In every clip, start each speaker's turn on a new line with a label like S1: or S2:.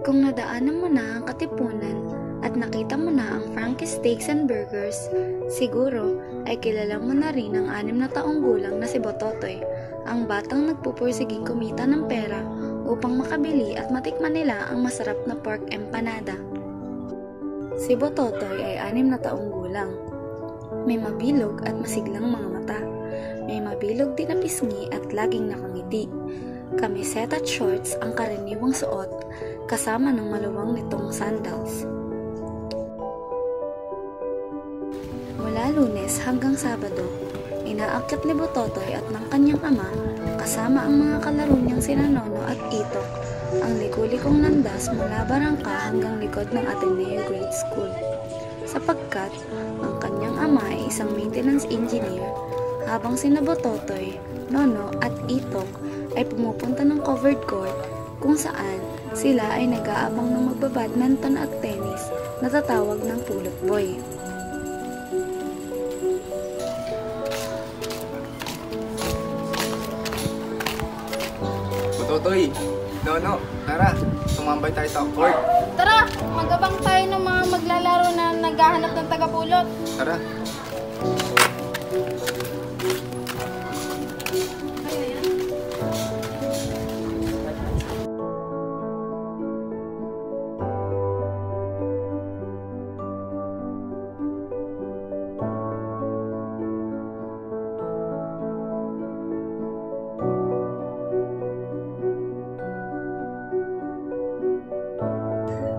S1: Kung nadaanan mo na ang Katipunan at nakita mo na ang Frankie's Steaks and Burgers, siguro ay kilala mo na rin ang 6 na taong gulang na si Bototoy, ang batang nagpupursiging kumita ng pera upang makabili at matikman nila ang masarap na pork empanada. Si Bototoy ay 6 na taong gulang. May mabilog at masiglang mga mata. May mabilog din na pisngi at laging nakangiti. Kamiseta at shorts ang karaniwang suot, kasama ng maluwang nitong sandals. Mula Lunes hanggang Sabado, inaakyat ni Bototoy at ng kanyang ama, kasama ang mga kalaro niyang sina Nono at Itok, ang liku-likong landas mula Barangka hanggang likod ng Ateneo Grade School. Sapagkat ang kanyang ama ay isang maintenance engineer, habang sina Bototoy, Nono at Itok ay pumupunta ng covered court kung saan sila ay nag-aabang ng magbabadminton at tennis na tatawag ng pulot boy.
S2: Bototoy, Nono, tara, tumambay tayo sa court.
S3: Tara, magabang tayo ng mga maglalaro na naghahanap ng tagapulot.
S2: Tara.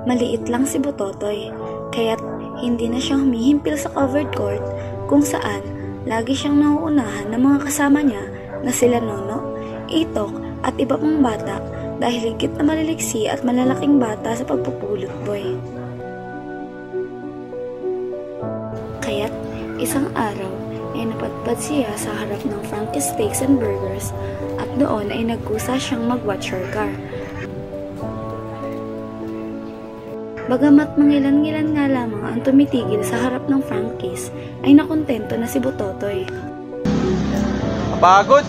S1: Maliit lang si Bototoy, kaya't hindi na siya humihimpil sa covered court kung saan lagi siyang nauunahan ng mga kasama niya na sila Nono, Itok at iba pang bata dahil higit na maliliksi at malalaking bata sa pagpupulot boy. Kaya't isang araw ay napadpad siya sa harap ng Frankie's Steaks and Burgers at doon ay nagkusa siyang mag-watch her car. Bagamat mangilan-ngilan nga lamang ang tumitigil sa harap ng Frankie's, ay nakontento na si Bototoy.
S4: Pagod!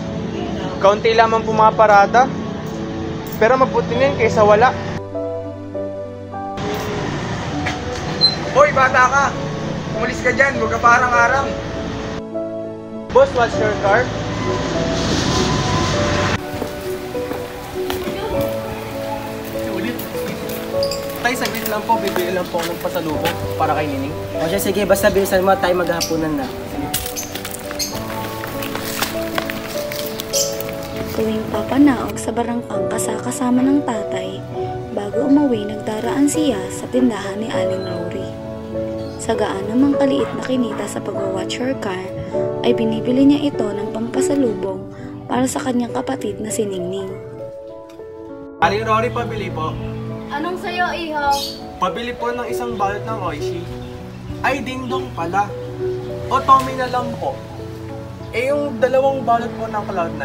S4: Kaunti lamang pumaparada. Pero mabuti na yun kaysa wala.
S2: Hoy, bata ka! Umalis ka dyan, huwag ka parang arang.
S4: Boss, what's your car?
S5: Tay, saglit lang po, bibili lang po ng pasalubong para kay Nining.
S6: O siya, sige, basta bilisan mo at tayo maghahapunan na.
S1: Tuwing papanaog sa barangkang kasama ng tatay, bago umuwi nagdaraan siya sa tindahan ni Aling Rory. Sa gaan namang kaliit na kinita sa pag-watch her car, ay binibili niya ito ng pampasalubong para sa kanyang kapatid na si Ningning.
S4: Aling Rory, pabili po.
S3: Anong sayo, iho?
S4: Pabili po ng isang balot ng Oishi. Ay, ding-dong pala. O Tommy na lang po. Eh, yung 2 balot po ng Cloud9.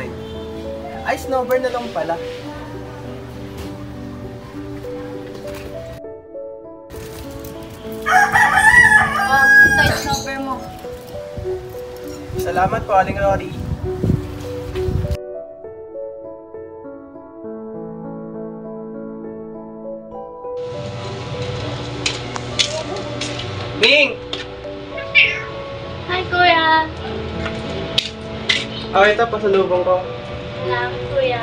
S4: Ay, Snowbird na lang pala.
S3: Oh, isa yung number mo.
S4: Salamat po, Aling Rory. Ning!
S3: Hi, Kuya.
S4: Ito, pasalubong ko.
S3: Salamat, Kuya.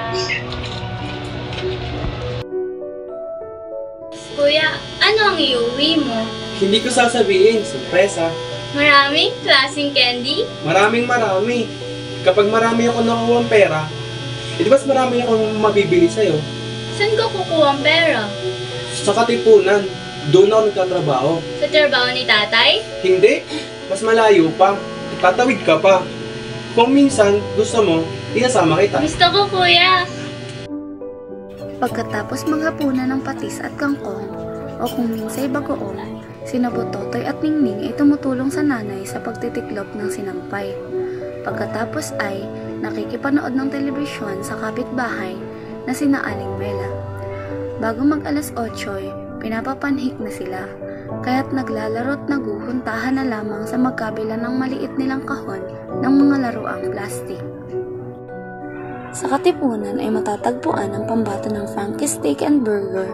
S3: Kuya, ano ang iuwi mo?
S4: Hindi ko sasabihin, sorpresa.
S3: Maraming klaseng candy?
S4: Maraming. Kapag marami ako nakuha ang pera, di mas marami akong mabibili sa'yo.
S3: Saan ko kukuha ang pera?
S4: Sa Katipunan, doon ako nagtatrabaho.
S3: Sa trabaho ni tatay?
S4: Hindi, mas malayo pa. Tatawid ka pa. Kung minsan gusto mo, inasama kita.
S3: Gusto ko, Kuya.
S1: Pagkatapos maghapunan ng patis at kangkong, o kung minsay bagoong, sina Bototoy at Ningning ay tumutulong sa nanay sa pagtitiklop ng sinampay. Pagkatapos ay nakikipanood ng telebisyon sa kapitbahay na sina Aling Mela. Bago mag alas 8, pinapapanhik na sila, kaya't naglalaro't naguhuntahan na lamang sa magkabila ng maliit nilang kahon ng mga laruang plastik. Sa Katipunan ay matatagpuan ang pambata ng Frankie's Steak and Burger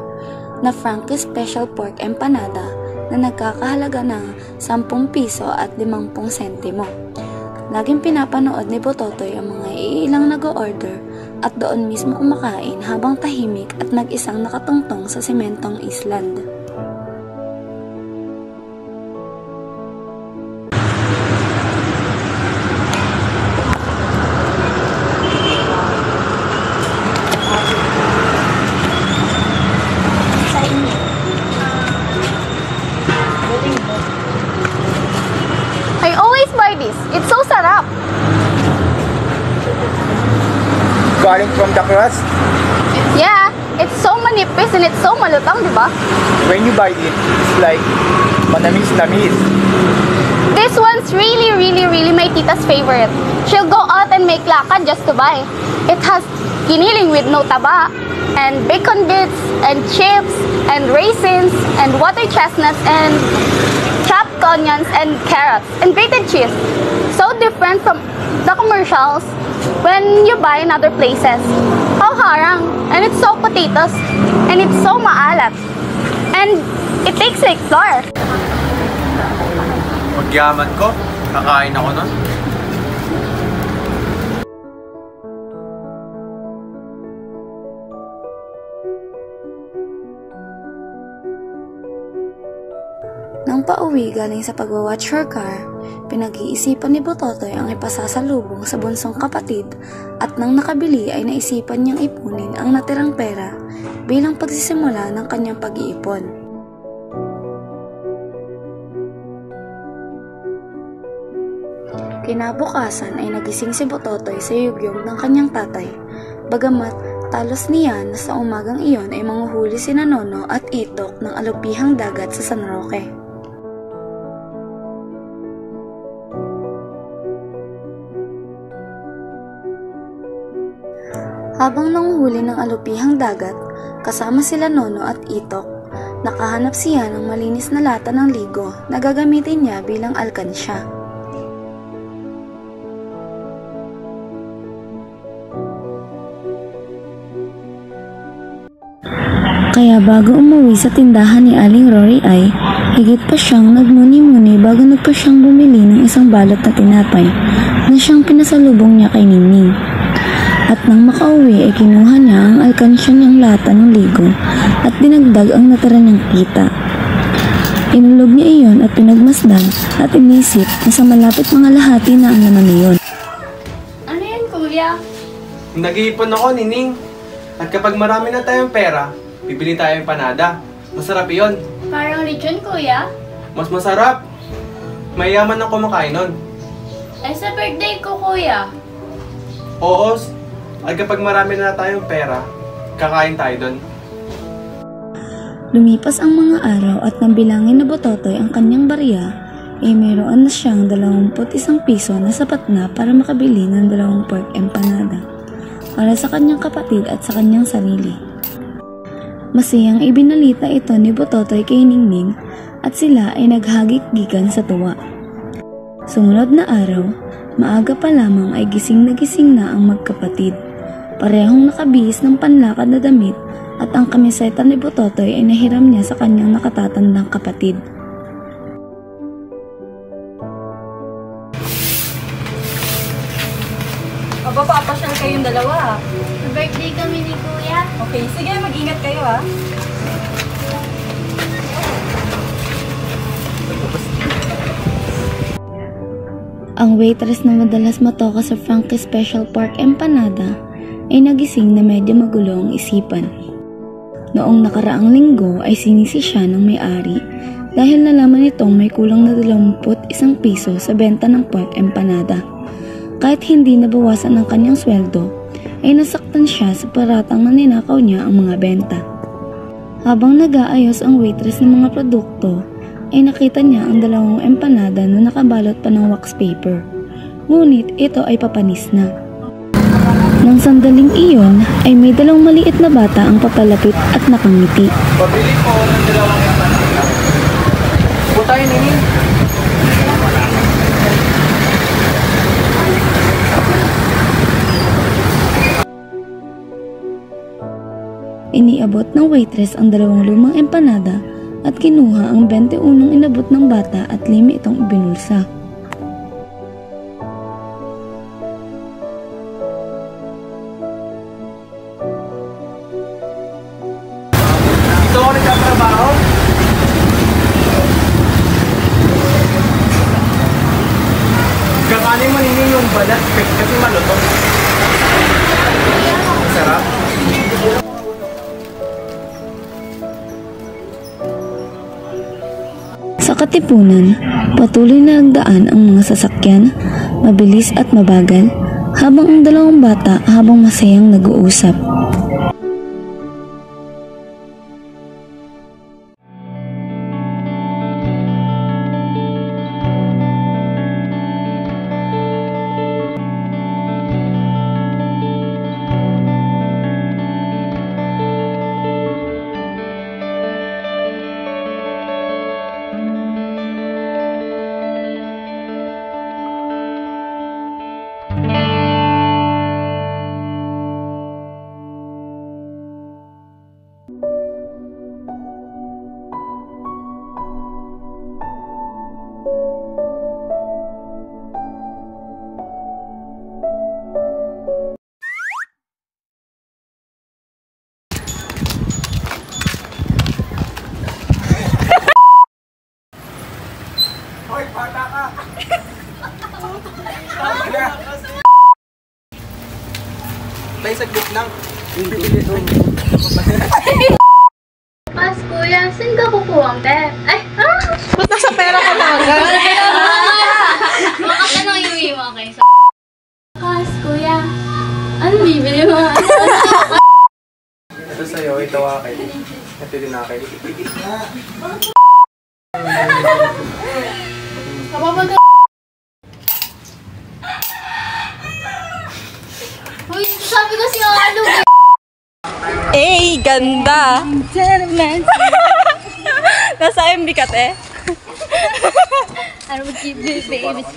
S1: na Frankie's Special Pork Empanada na nagkakahalaga ng 10 piso at 50 sentimo. Laging pinapanood ni Bototoy ang mga iilang nag-o-order at doon mismo kumakain habang tahimik at mag-isang nakatungtong sa sementong island.
S3: I always buy this. It's so sarap.
S2: Galing from the crust,
S3: Yeah, it's so manipis and it's so malutang, di ba?
S2: when you bite it, it's like manamis-namis.
S3: This one's really my tita's favorite. She'll go out and make lakad just to buy. It has giniling with no taba, and bacon bits, and chips, and raisins, and water chestnuts, and chopped onions, and carrots, and grated cheese. So different from the commercials when you buy in other places. How harang, and it's so potatoes, and it's so maalat, and it takes like flour.
S4: Pagyaman ko, kakain ako nun.
S1: Nang pauwi galing sa pag-watch her car, pinag-iisipan ni Bototoy ang ipasasalubong sa bunsong kapatid at nang nakabili ay naisipan niyang ipunin ang natirang pera bilang pagsisimula ng kanyang pag-iipon. Kinabukasan ay nagising si Bototoy sa yugyog ng kanyang tatay, bagamat talos niya na sa umagang iyon ay manguhuli sina Nono at Itok ng alupihang dagat sa San Roque. Habang nanguhuli ng alupihang dagat, kasama sila Nono at Itok, nakahanap siya ng malinis na lata ng ligo na gagamitin niya bilang alkansya. Kaya bago umuwi sa tindahan ni Aling Rory ay, higit pa siyang nagmuni-muni bago nagpa siyang bumili ng isang balot na tinapay na siyang pinasalubong niya kay Ningning. At nang makauwi ay kinuha niya ang alkansya niyang lata ng ligo at dinagdag ang natira niyang kita. Inulog niya iyon at pinagmasdan at inisip na sa malapit mga lahati na ang laman niyon.
S3: Ano yan, kuya?
S4: Nag-iipon ako, Nining. At kapag marami na tayong pera, bibili tayong empanada. Masarap yun.
S3: Parang lechon, kuya?
S4: Mas masarap. Mayaman ang kumakain nun.
S3: Eh, sa birthday ko, kuya.
S4: Oo, at kapag marami na tayong pera, kakain tayo dun.
S1: Lumipas ang mga araw at nang bilangin na Bototoy ang kanyang barya, ay mayroon na siyang 21 piso na sapat na para makabili ng 2 pork empanada para sa kanyang kapatid at sa kanyang sarili. Masayang ibinalita ito ni Bototoy kay Ningning at sila ay naghagik-gikan sa tuwa. Sumunod na araw, maaga pa lamang ay gising na ang magkapatid. Parehong nakabihis ng panlakad na damit at ang kamiseta ni Bototoy ay nahiram niya sa kanyang nakatatandang kapatid.
S7: Aba, papasyal kayong dalawa.
S3: Birthday kami ni kuya.
S7: Okay, sige, mag-ingat kayo ha.
S1: Ang waitress na madalas matoka sa Frankie's Special Pork Empanada ay nagising na medyo magulo ang isipan. Noong nakaraang linggo ay sinisi siya ng may-ari dahil nalaman nitong may kulang na 21 piso sa benta ng pork empanada. Kahit hindi nabawasan ang kanyang sweldo, ay nasaktan siya sa paratang na ninakaw niya ang mga benta. Habang nag-aayos ang waitress ng mga produkto, ay nakita niya ang 2 empanada na nakabalot pa ng wax paper. Ngunit ito ay papanis na. Nang sandaling iyon, ay may 2 maliit na bata ang papalapit at nakangiti.
S4: Pabili po ng 2 empanada. Po tayo, Nining.
S1: Iniabot ng waitress ang 2 lumang empanada at kinuha ang 21 inabot ng bata at 5 itong ibinulsa.
S4: Dito ako nagtatrabaho. Kakanin mo ninyo yung balat kasi malutong. Sarap.
S1: Sa Katipunan, patuloy na nagdaan ang mga sasakyan, mabilis at mabagal, habang ang 2 bata habang masayang nag-uusap.
S2: Hoy, bata ka!
S4: Tay, saglit lang.
S3: Pas, kuya, saan ka kukuha ang pera? Ay,
S7: Ba't nasa pera ka na agad?
S3: Baka nang iuwi mo kayo sa... Pas, kuya, ano bibili mo?
S4: Ito sa'yo, ito akin. Ito din akin.
S3: Uy, sabi ko si ano
S7: Eh, ganda! Nasa MB ka, te?
S3: I will keep this baby.